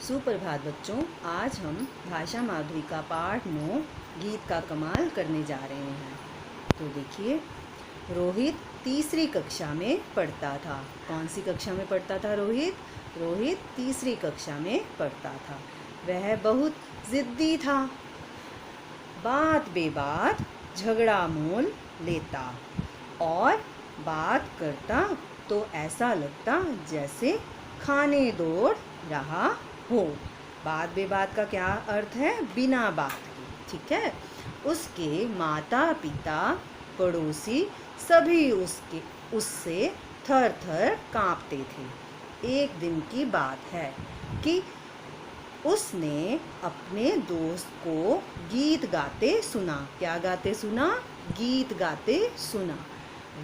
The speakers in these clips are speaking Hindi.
सुप्रभात बच्चों, आज हम भाषा माधुरी का पाठ 9 गीत का कमाल करने जा रहे हैं। तो देखिए, रोहित तीसरी कक्षा में पढ़ता था। कौन सी कक्षा में पढ़ता था रोहित? रोहित तीसरी कक्षा में पढ़ता था। वह बहुत ज़िद्दी था, बात बेबात झगड़ा मोल लेता और बात करता तो ऐसा लगता जैसे खाने दौड़ रहा हो। बात बेबात का क्या अर्थ है? बिना बात के, ठीक है। उसके माता पिता पड़ोसी सभी उससे थर थर कांपते थे। एक दिन की बात है कि उसने अपने दोस्त को गीत गाते सुना। क्या गाते सुना? गीत गाते सुना।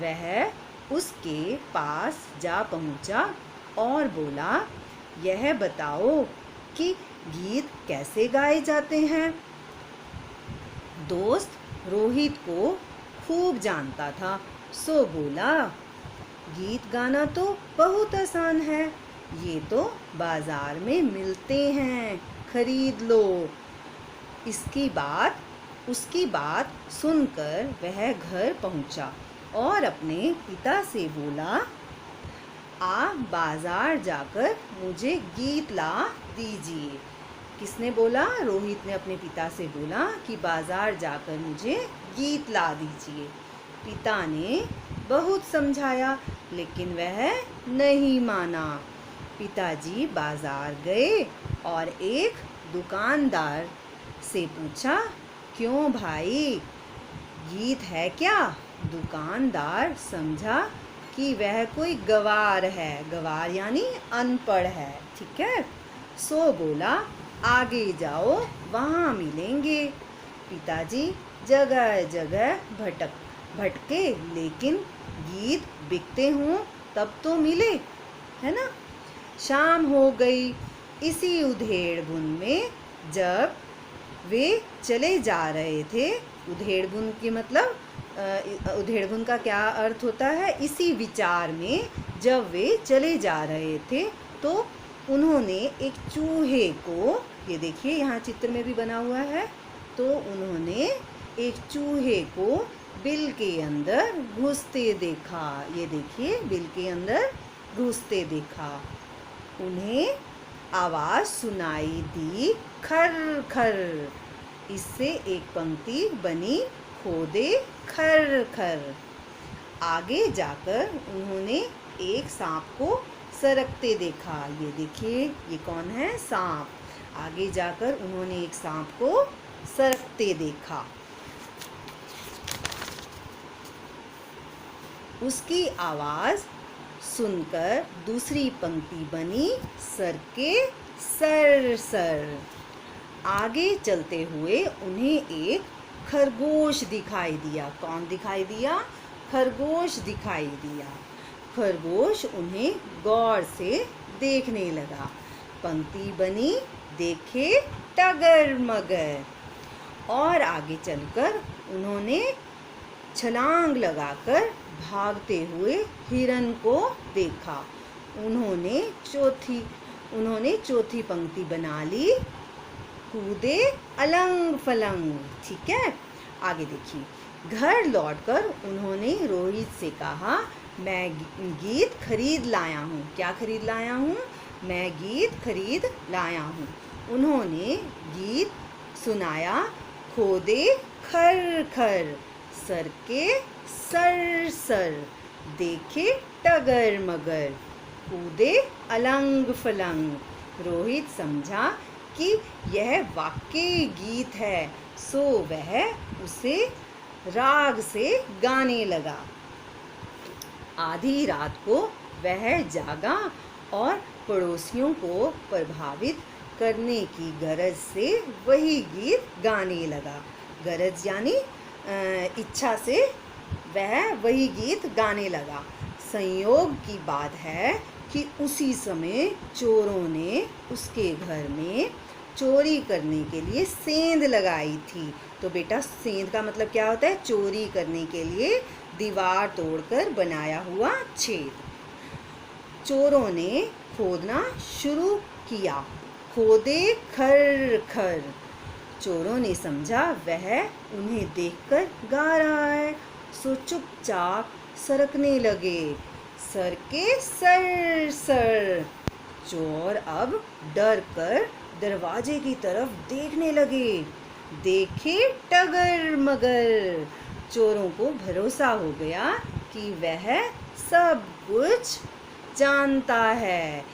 वह उसके पास जा पहुंचा और बोला, यह बताओ कि गीत कैसे गाए जाते हैं। दोस्त रोहित को खूब जानता था, सो बोला, गीत गाना तो बहुत आसान है, ये तो बाजार में मिलते हैं, खरीद लो। उसकी बात सुनकर वह घर पहुंचा और अपने पिता से बोला, आप बाजार जाकर मुझे गीत ला दीजिए। किसने बोला? रोहित ने अपने पिता से बोला कि बाजार जाकर मुझे गीत ला दीजिए। पिता ने बहुत समझाया लेकिन वह नहीं माना। पिताजी बाजार गए और एक दुकानदार से पूछा, क्यों भाई, गीत है क्या? दुकानदार समझा कि वह कोई गवार है। गवार यानी अनपढ़ है, ठीक है। सो बोला, आगे जाओ, वहाँ मिलेंगे। पिताजी जगह जगह भटके लेकिन गीत बिकते हों तब तो मिले, है ना। शाम हो गई। इसी उधेड़-बुन में जब वे चले जा रहे थे, उधेड़-बुन के मतलब उधेड़-बुन का क्या अर्थ होता है? इसी विचार में जब वे चले जा रहे थे तो उन्होंने एक चूहे को, ये देखिए यहाँ चित्र में भी बना हुआ है, तो उन्होंने एक चूहे को बिल के अंदर घुसते देखा। ये देखिए, बिल के अंदर घुसते देखा। उन्हें आवाज़ सुनाई दी, खर खर। इससे एक पंक्ति बनी, खोदे खर खर। आगे जाकर उन्होंने एक सांप को सरकते देखा। ये देखिए, ये कौन है? सांप। आगे जाकर उन्होंने एक सांप को सरकते देखा। उसकी आवाज़ सुनकर दूसरी पंक्ति बनी, सरके सर सर। आगे चलते हुए उन्हें एक खरगोश दिखाई दिया। कौन दिखाई दिया? खरगोश दिखाई दिया। खरगोश उन्हें गौर से देखने लगा। पंक्ति बनी, देखे टगर मगर। और आगे चलकर उन्होंने छलांग लगाकर भागते हुए हिरन को देखा। उन्होंने चौथी पंक्ति बना ली, कूदे अलंग फलंग, ठीक है। आगे देखिए, घर लौटकर उन्होंने रोहित से कहा, मैं गीत खरीद लाया हूँ। क्या खरीद लाया हूँ? मैं गीत खरीद लाया हूँ। उन्होंने गीत सुनाया, खोदे खर खर, सर के सर सर, देखे टगर मगर, कूदे अलंग फलंग। रोहित समझा कि यह वाकई गीत है, सो वह उसे राग से गाने लगा। आधी रात को वह जागा और पड़ोसियों को प्रभावित करने की गरज से वही गीत गाने लगा। गरज यानी इच्छा से वह वही गीत गाने लगा। संयोग की बात है कि उसी समय चोरों ने उसके घर में चोरी करने के लिए सेंध लगाई थी। तो बेटा, सेंध का मतलब क्या होता है? चोरी करने के लिए दीवार तोड़कर बनाया हुआ छेद। चोरों ने खोदना शुरू किया। खोदे खर खर। चोरों ने समझा वह उन्हें देखकर गा रहा है, सो चुपचाप सरकने लगे। सर के सर सर। चोर अब डर कर दरवाजे की तरफ देखने लगे। देखे टगर मगर। चोरों को भरोसा हो गया कि वह सब कुछ जानता है।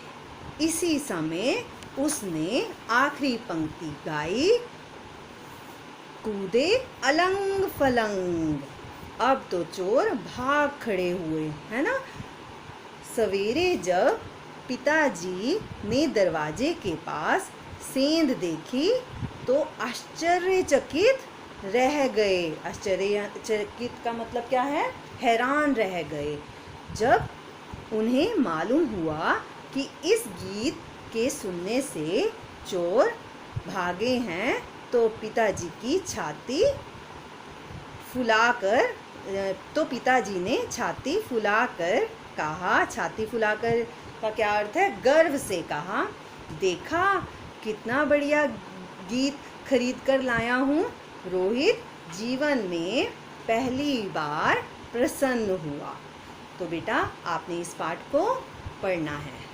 इसी समय उसने आखिरी पंक्ति गाई, कूदे अलंग फलंग। अब तो चोर भाग खड़े हुए, है ना। सवेरे जब पिताजी ने दरवाजे के पास सेंध देखी तो आश्चर्यचकित रह गए। आश्चर्यचकित का मतलब क्या है? हैरान रह गए जब उन्हें मालूम हुआ कि इस गीत के सुनने से चोर भागे हैं। तो पिताजी की छाती फुलाकर तो पिताजी ने छाती फुलाकर कहा, छाती फुलाकर का क्या अर्थ है? गर्व से कहा, देखा कितना बढ़िया गीत खरीद कर लाया हूँ। रोहित जीवन में पहली बार प्रसन्न हुआ। तो बेटा आपने इस पाठ को पढ़ना है।